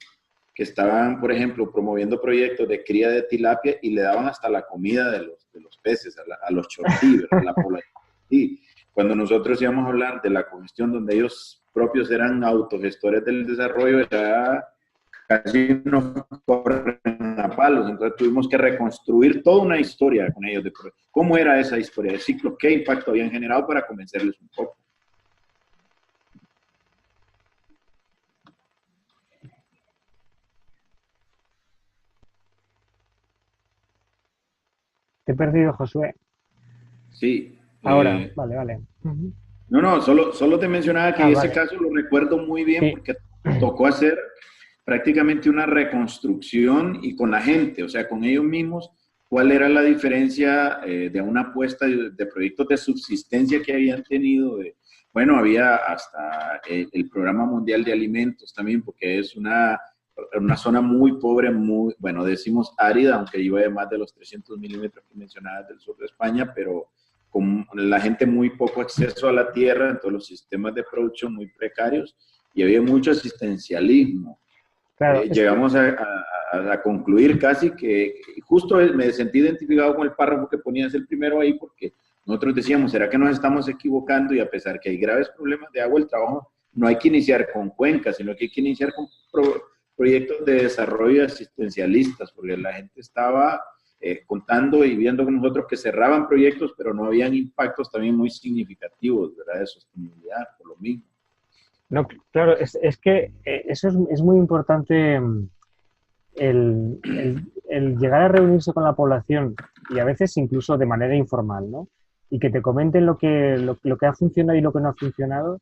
que estaban, por ejemplo, promoviendo proyectos de cría de tilapia y le daban hasta la comida de los peces a los chortí, a la población. Y cuando nosotros íbamos a hablar de la cogestión donde ellos propios eran autogestores del desarrollo, ya casi nos corren a palos. Entonces tuvimos que reconstruir toda una historia con ellos de cómo era esa historia de ciclo, qué impacto habían generado para convencerles un poco. Te he perdido, Josué. Sí. Ahora, vale. No, solo te mencionaba que ese caso lo recuerdo muy bien porque tocó hacer prácticamente una reconstrucción y con la gente, o sea, con ellos mismos, cuál era la diferencia de una apuesta de proyectos de subsistencia que habían tenido. Bueno, había hasta el Programa Mundial de Alimentos también, porque es una zona muy pobre, muy, bueno, decimos árida, aunque llueve más de los 300 milímetros que mencionabas del sur de España, pero con la gente muy poco acceso a la tierra, entonces los sistemas de producción muy precarios y había mucho asistencialismo. Claro, llegamos a a concluir casi que justo me sentí identificado con el párrafo que ponías el primero ahí, porque nosotros decíamos, ¿será que nos estamos equivocando? Y a pesar que hay graves problemas de agua, el trabajo no hay que iniciar con cuencas, sino que hay que iniciar con proyectos de desarrollo asistencialistas, porque la gente estaba contando y viendo con nosotros que cerraban proyectos, pero no habían impactos también muy significativos, ¿verdad? De sostenibilidad, por lo mismo. No, claro, es que eso es muy importante, el llegar a reunirse con la población y a veces incluso de manera informal, ¿no? Y que te comenten lo que ha funcionado y lo que no ha funcionado,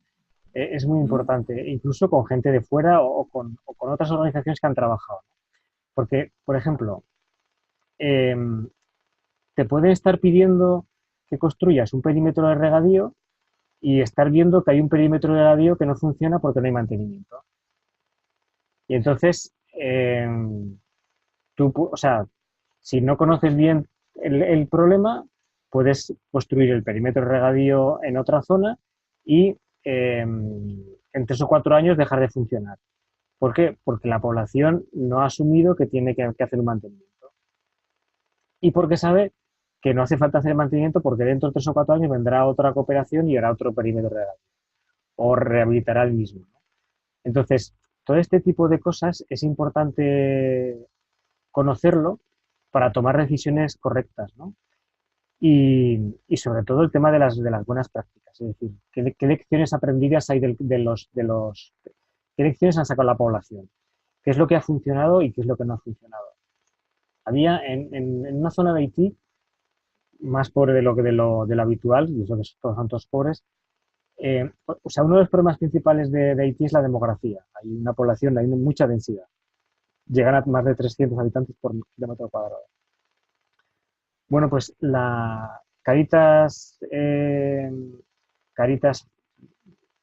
es muy importante, incluso con gente de fuera o con otras organizaciones que han trabajado. Porque, por ejemplo, te pueden estar pidiendo que construyas un perímetro de regadío y estar viendo que hay un perímetro de regadío que no funciona porque no hay mantenimiento. Y entonces, tú, o sea, si no conoces bien el problema, puedes construir el perímetro de regadío en otra zona y en 3 o 4 años dejar de funcionar. ¿Por qué? Porque la población no ha asumido que tiene que hacer un mantenimiento. Y porque sabe que no hace falta hacer el mantenimiento porque dentro de 3 o 4 años vendrá otra cooperación y hará otro perímetro de regadío. O rehabilitará el mismo, ¿no? Entonces, todo este tipo de cosas es importante conocerlo para tomar decisiones correctas, ¿no? Y sobre todo el tema de las buenas prácticas, es decir, qué lecciones aprendidas hay qué lecciones han sacado la población, qué es lo que ha funcionado y qué es lo que no ha funcionado. Había en una zona de Haití, más pobre de lo habitual, y eso que todos son todos pobres, o sea, uno de los problemas principales de Haití es la demografía. Hay una población, hay mucha densidad. Llegan a más de 300 habitantes por kilómetro cuadrado. Bueno, pues la Caritas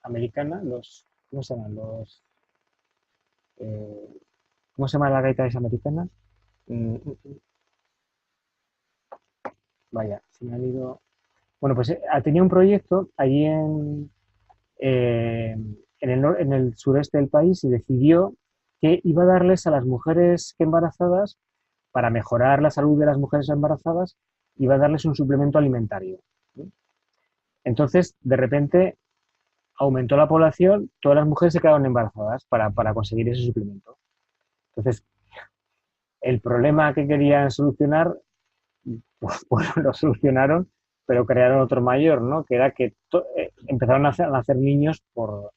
americana, ¿cómo se llaman? ¿Cómo se llama la Caritas americana? Vaya, se me ha ido. Bueno, pues tenía un proyecto allí en el sureste del país y decidió que iba a darles a las mujeres embarazadas, para mejorar la salud de las mujeres embarazadas, iba a darles un suplemento alimentario, ¿sí? Entonces, de repente, aumentó la población, todas las mujeres se quedaron embarazadas para conseguir ese suplemento. Entonces, el problema que querían solucionar, pues lo solucionaron, pero crearon otro mayor, ¿no? Que era que empezaron a nacer niños por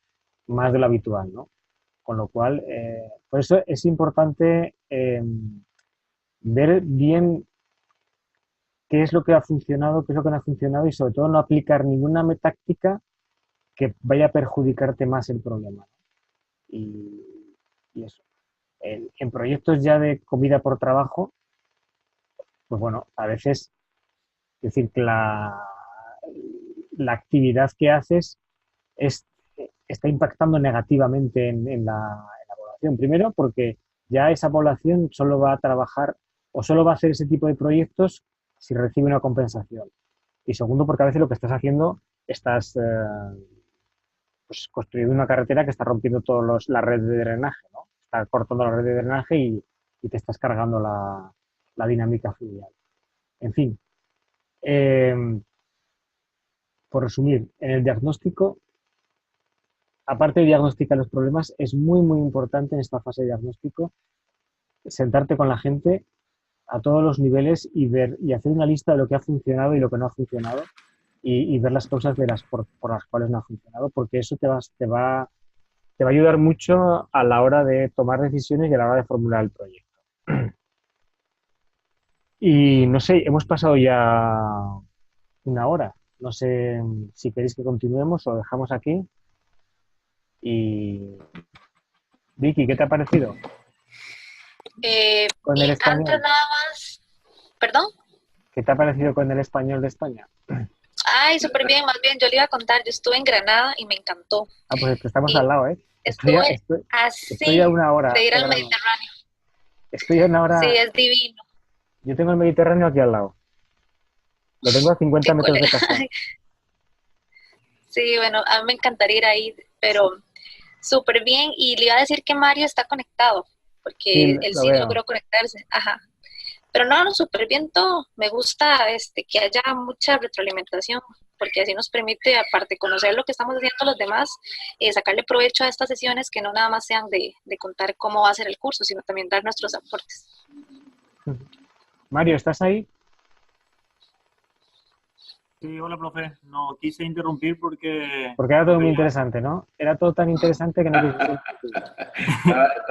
más de lo habitual, ¿no? Con lo cual, por eso es importante ver bien qué es lo que ha funcionado, qué es lo que no ha funcionado y sobre todo no aplicar ninguna táctica que vaya a perjudicarte más el problema, ¿no? Y eso. En proyectos ya de comida por trabajo, pues bueno, a veces, es decir, que la actividad que haces está impactando negativamente en la población. Primero, porque ya esa población solo va a trabajar o solo va a hacer ese tipo de proyectos si recibe una compensación. Y segundo, porque a veces lo que estás haciendo, estás pues construyendo una carretera que está rompiendo la red de drenaje, ¿no? Está cortando la red de drenaje y te estás cargando la dinámica fluvial. En fin, por resumir, en el diagnóstico, aparte de diagnosticar los problemas, es muy, muy importante en esta fase de diagnóstico sentarte con la gente a todos los niveles y ver y hacer una lista de lo que ha funcionado y lo que no ha funcionado y ver las causas por las cuales no ha funcionado, porque eso te va a ayudar mucho a la hora de tomar decisiones y a la hora de formular el proyecto. Y no sé, hemos pasado ya 1 hora. No sé si queréis que continuemos o dejamos aquí. Y Vicky, ¿qué te ha parecido? Con el español. Antes nada más, ¿perdón? ¿Qué te ha parecido con el español de España? Ay, súper bien, más bien, yo le iba a contar, yo estuve en Granada y me encantó. Ah, pues estamos al lado, ¿eh? Estoy Estoy a 1 hora. de ir al Mediterráneo. Estoy a 1 hora. Sí, es divino. Yo tengo el Mediterráneo aquí al lado. Lo tengo a 50 metros de casa. Sí, bueno, a mí me encantaría ir ahí, pero súper bien. Y le iba a decir que Mario está conectado. porque Sí, él lo sí veo. logró conectarse. Ajá. Pero no, no, súper bien todo. Me gusta que haya mucha retroalimentación, porque así nos permite, aparte, conocer lo que estamos haciendo los demás, sacarle provecho a estas sesiones que no nada más sean de contar cómo va a ser el curso, sino también dar nuestros aportes. Mario, ¿estás ahí? Sí, hola, profe. No quise interrumpir porque... Porque era todo muy interesante, ¿no? Era todo tan interesante que no quise interrumpir.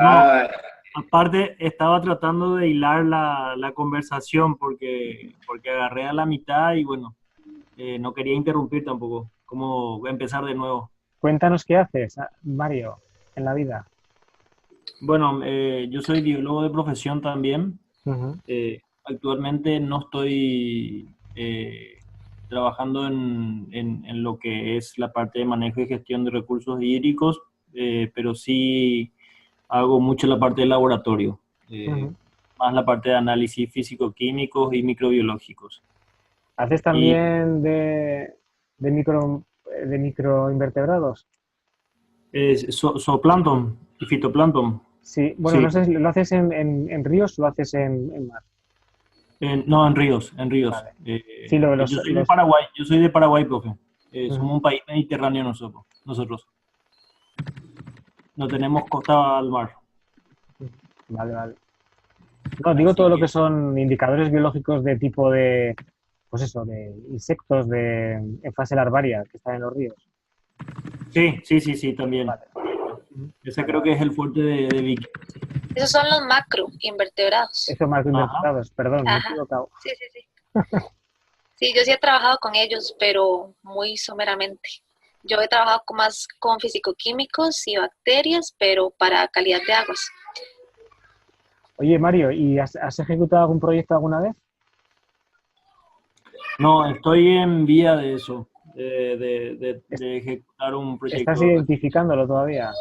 No, aparte, estaba tratando de hilar la conversación porque agarré a la mitad y bueno, no quería interrumpir tampoco. ¿Cómo empezar de nuevo? Cuéntanos qué haces, Mario, en la vida. Bueno, yo soy biólogo de profesión también. Ujú. Actualmente no estoy trabajando en lo que es la parte de manejo y gestión de recursos hídricos, pero sí hago mucho la parte de laboratorio, Ujú. más la parte de análisis físico-químicos y microbiológicos. ¿Haces Y también de microinvertebrados? zooplancton y fitoplancton. Sí, bueno, no Sí, sé si lo haces en ríos o lo haces en mar. no, en ríos, en ríos. Vale. Sí, lo, Yo soy de Paraguay, profe. Ujú. Somos un país mediterráneo nosotros. No tenemos costa al mar. Vale, vale. No, digo Así todo lo que que son indicadores biológicos de tipo de, pues eso, de insectos en fase larvaria que están en los ríos. sí, también. Vale. Ese Vale, creo que vale. es el fuerte de Vicky. Esos son los macroinvertebrados. Eso más Ajá. invertebrados, perdón, me he Ajá. equivocado. Sí, sí, sí. Sí, yo sí he trabajado con ellos, pero muy someramente. Yo he trabajado más con fisicoquímicos y bacterias, pero para calidad de aguas. Oye, Mario, ¿y has ejecutado algún proyecto alguna vez? No, estoy en vía de eso, Es- de ejecutar un ¿Estás proyecto. identificándolo todavía?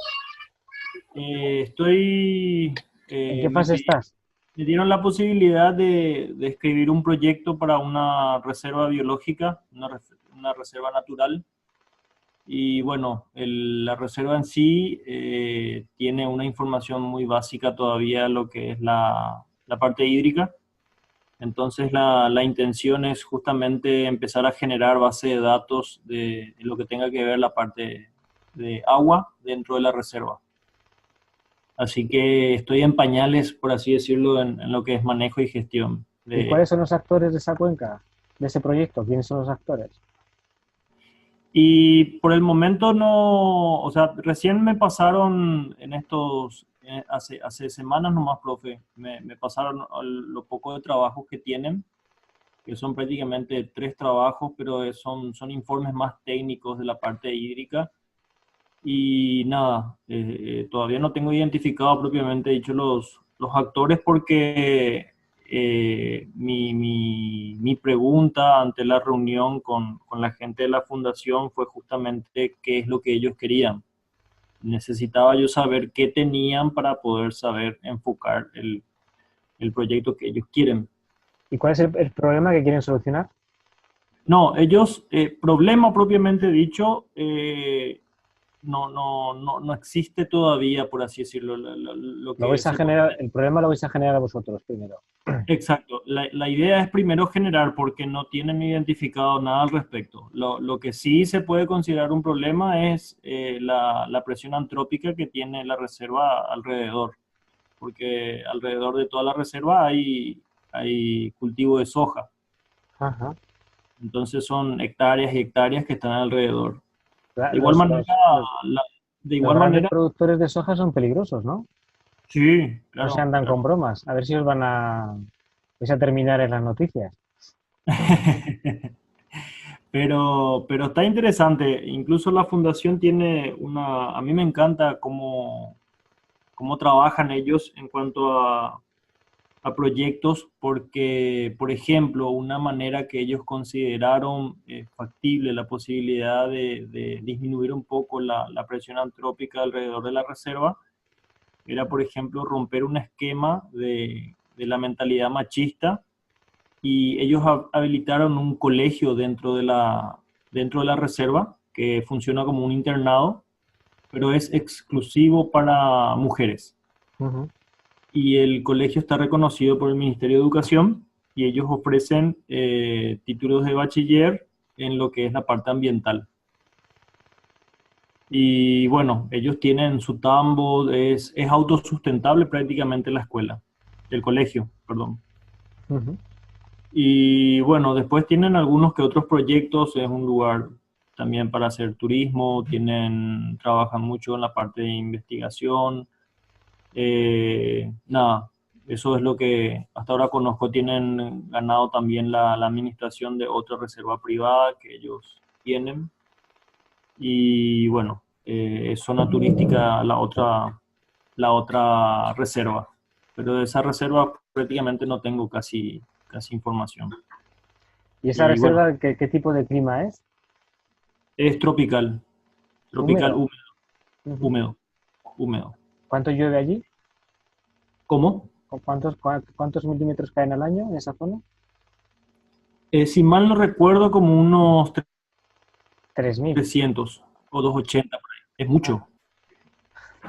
Estoy, ¿En qué me, fase pi- estás? me dieron la posibilidad de escribir un proyecto para una reserva biológica, una reserva natural. Y bueno, la reserva en sí tiene una información muy básica todavía, lo que es la parte hídrica. Entonces la intención es justamente empezar a generar base de datos de lo que tenga que ver la parte de agua dentro de la reserva. Así que estoy en pañales, por así decirlo, en lo que es manejo y gestión. ¿Y cuáles son los actores de esa cuenca, de ese proyecto? ¿Quiénes son los actores? Y por el momento no, o sea, recién me pasaron hace semanas nomás, profe, me pasaron lo poco de trabajos que tienen, que son prácticamente 3 trabajos, pero son informes más técnicos de la parte hídrica. Y nada, todavía no tengo identificado propiamente dicho los actores porque mi pregunta ante la reunión con la gente de la fundación fue justamente qué es lo que ellos querían. Necesitaba yo saber qué tenían para poder saber enfocar el proyecto que ellos quieren. ¿Y cuál es el problema que quieren solucionar? No, ellos, problema propiamente dicho, no existe todavía, por así decirlo, lo Lo que vais a se generar, conoce. el problema lo vais a generar vosotros primero. Exacto. La idea es primero generar porque no tienen identificado nada al respecto. Lo que sí se puede considerar un problema es la presión antrópica que tiene la reserva alrededor, porque alrededor de toda la reserva hay cultivo de soja. Ajá. Entonces son hectáreas y hectáreas que están alrededor. La- De igual Los, manera, los, los, la- de los igual grandes manera, productores de soja son peligrosos, ¿no? sí, No se claro, andan claro. con bromas. A ver si vais a terminar en las noticias. Pero está interesante. Incluso la fundación tiene a mí me encanta cómo trabajan ellos en cuanto a proyectos, porque, por ejemplo, una manera que ellos consideraron factible la posibilidad de disminuir un poco la presión antrópica alrededor de la reserva era, por ejemplo, romper un esquema de la mentalidad machista y ellos habilitaron un colegio dentro de la reserva que funciona como un internado, pero es exclusivo para mujeres. Ujú. y el colegio está reconocido por el Ministerio de Educación y ellos ofrecen títulos de bachiller en lo que es la parte ambiental. Y bueno, ellos tienen su tambo, es autosustentable prácticamente la escuela, el colegio, perdón. Ujú. Y bueno, después tienen algunos que otros proyectos, es un lugar también para hacer turismo, trabajan mucho en la parte de investigación. Nada, eso es lo que hasta ahora conozco. Tienen ganado también la administración de otra reserva privada que ellos tienen. Y bueno, es zona turística la otra reserva. Pero de esa reserva prácticamente no tengo casi información. ¿Y esa Y bueno, reserva qué tipo de clima es? es tropical, ¿Húmedo? húmedo, Ujú. húmedo. ¿Cuánto llueve allí? ¿Cómo? ¿Cuántos milímetros caen al año en esa zona? Si mal no recuerdo, como unos 3.000. 300 o 280 por ahí. Es mucho.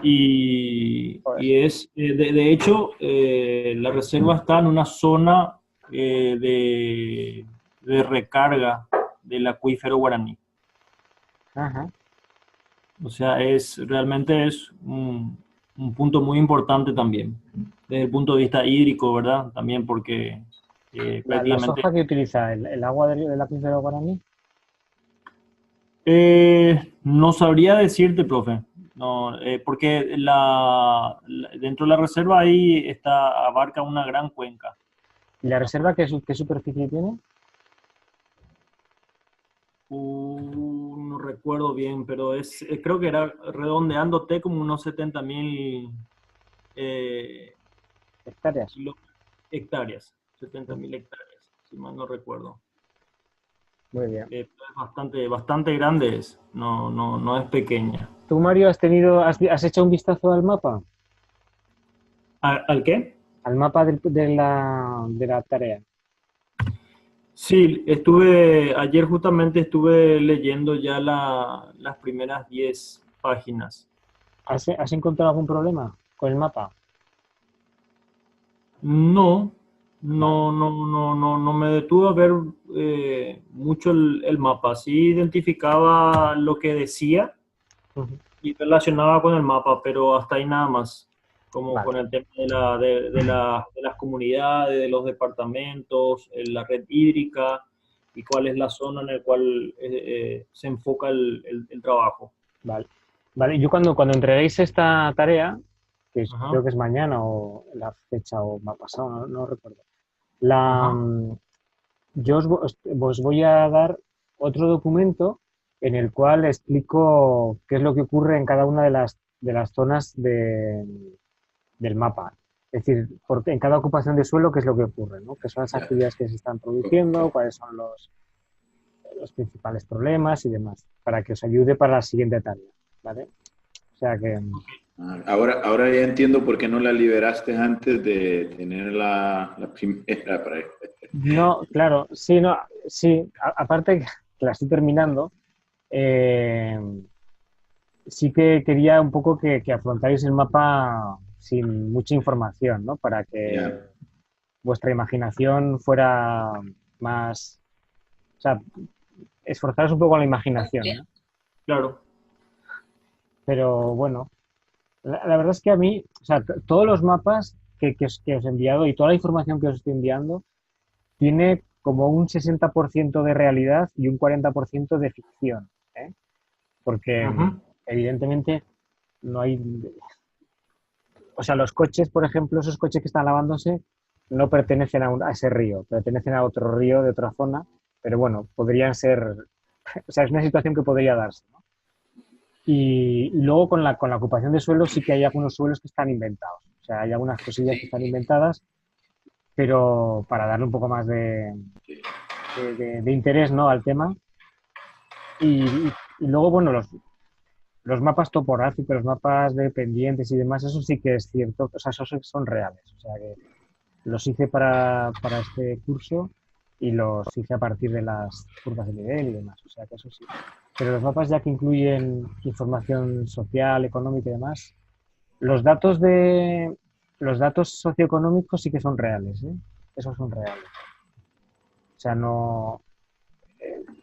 Y Joder. de hecho, la reserva está en una zona de recarga del acuífero Guaraní. Ajá. O sea, realmente es un punto muy importante también, desde el punto de vista hídrico, ¿verdad? También porque ¿La prácticamente... soja que utiliza el agua del acuífero Guaraní? No sabría decirte, profe, no, porque dentro de la reserva ahí abarca una gran cuenca. ¿Y la reserva qué superficie tiene? No recuerdo bien, pero creo que era redondeándote como unos 70.000 Hectáreas. hectáreas, 70.000 hectáreas, si mal no recuerdo. Muy bien. Es bastante grande, no es pequeña. ¿Tú, Mario, has hecho un vistazo al mapa? ¿Al qué? Al mapa de la tarea. Sí, ayer justamente estuve leyendo ya las primeras 10 páginas. ¿Has encontrado algún problema con el mapa? No Vale. no me detuve a ver mucho el mapa. Sí identificaba lo que decía Ujú. y relacionaba con el mapa, pero hasta ahí nada más. Como Vale. con el tema de las comunidades, de los departamentos, la red hídrica y cuál es la zona en la cual se enfoca el trabajo. Vale. Vale. Yo cuando entreguéis esta tarea, Ajá, creo que es mañana o la fecha o me ha pasado, no recuerdo. ajá. Yo os voy a dar otro documento en el cual explico qué es lo que ocurre en cada una de las zonas del mapa. Es decir, en cada ocupación de suelo, qué es lo que ocurre, ¿no? Qué son las Ya. actividades que se están produciendo, cuáles son los principales problemas y demás, para que os ayude para la siguiente tarea, ¿vale? O sea que... Ahora ya entiendo por qué no la liberaste antes de tener la primera. No, claro, sí, no, sí, aparte que la estoy terminando, eh, sí que quería un poco que afrontáis el mapa sin mucha información, ¿no? Para que Ya. vuestra imaginación fuera más, o sea, esforzaros un poco la imaginación, ¿no? Claro. Pero bueno, la verdad es que a mí, o sea, todos los mapas que os he enviado y toda la información que os estoy enviando tiene como un 60% de realidad y un 40% de ficción, ¿eh? Porque Ajá. evidentemente no hay... O sea, los coches, por ejemplo, esos coches que están lavándose no pertenecen a ese río, pertenecen a otro río de otra zona, pero bueno, podrían ser... O sea, es una situación que podría darse, ¿no? Y luego con la ocupación de suelos sí que hay algunos suelos que están inventados. O sea, hay algunas cosillas que están inventadas, pero para darle un poco más de interés, ¿no?, al tema. Y luego, bueno, los mapas topográficos, los mapas de pendientes y demás, eso sí que es cierto, o sea, esos son reales. O sea, que los hice para este curso y los hice a partir de las curvas de nivel y demás. O sea, que eso sí. Pero los mapas ya que incluyen información social, económica y demás, los datos los datos socioeconómicos sí que son reales, ¿eh? Esos son reales. O sea, no...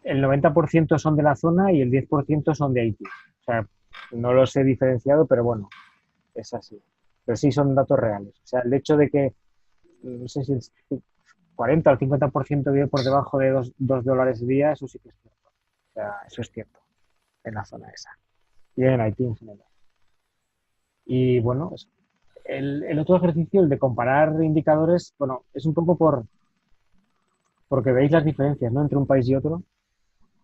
El 90% son de la zona y el 10% son de Haití. O sea, no los he diferenciado, pero bueno, es así. Pero sí son datos reales. O sea, el hecho de que, no sé si el 40 o el 50% vive por debajo de $2 al día, eso sí que es cierto. O sea, eso es cierto en la zona esa. Y en Haití en general. Y bueno, eso. El otro ejercicio, el de comparar indicadores, bueno, es un poco porque veis las diferencias, ¿no?, entre un país y otro,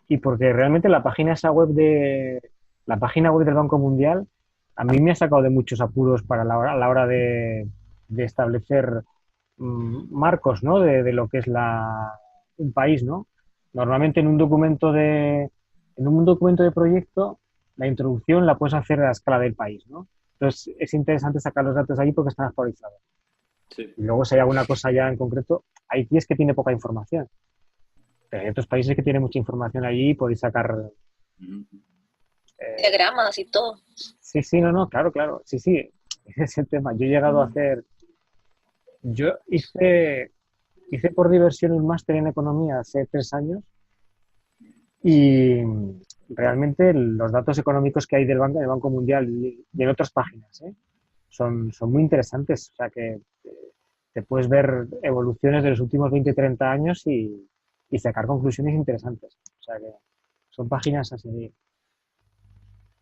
y porque realmente la página web del Banco Mundial a mí me ha sacado de muchos apuros para a la hora de establecer marcos, ¿no?, de lo que es un país, ¿no? Normalmente en un documento de proyecto, la introducción la puedes hacer a la escala del país, ¿no? Entonces es interesante sacar los datos ahí porque están actualizados. Sí. Y luego si hay alguna cosa ya en concreto, Haití es que tiene poca información. Pero hay otros países que tienen mucha información allí y podéis sacar... diagramas y todo. Sí, no, claro. Sí, ese es el tema. Yo he llegado a hacer... Yo hice por diversión un máster en economía hace 3 años y realmente los datos económicos que hay del Banco Mundial y en otras páginas, son muy interesantes. O sea que te puedes ver evoluciones de los últimos 20-30 años y sacar conclusiones interesantes. O sea que son páginas así.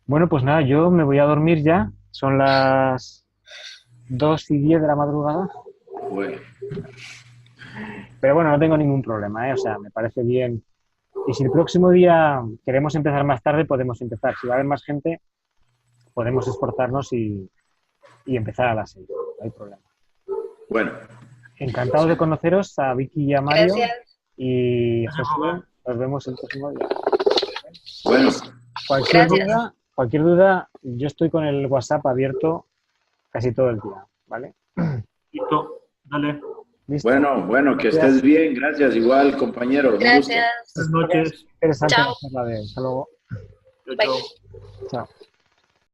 Bueno, pues nada, yo me voy a dormir ya. Son las 2:10 de la madrugada. Bueno. Pero bueno, no tengo ningún problema, O sea, me parece bien. Y si el próximo día queremos empezar más tarde, podemos empezar. Si va a haber más gente, podemos esforzarnos y empezar a las 6. No hay problema. Bueno. Encantado de conoceros, a Vicky y a Mario. Gracias. Y Josué, nos vemos el próximo día. Bueno. Cualquier duda, yo estoy con el WhatsApp abierto casi todo el día, ¿vale? Listo, dale. ¿Listo? Bueno, que estés bien. Gracias, igual, compañero. Gracias. Buenas noches. Interesante Chao. hacerla de él. Hasta luego. Bye. Chao. Chao.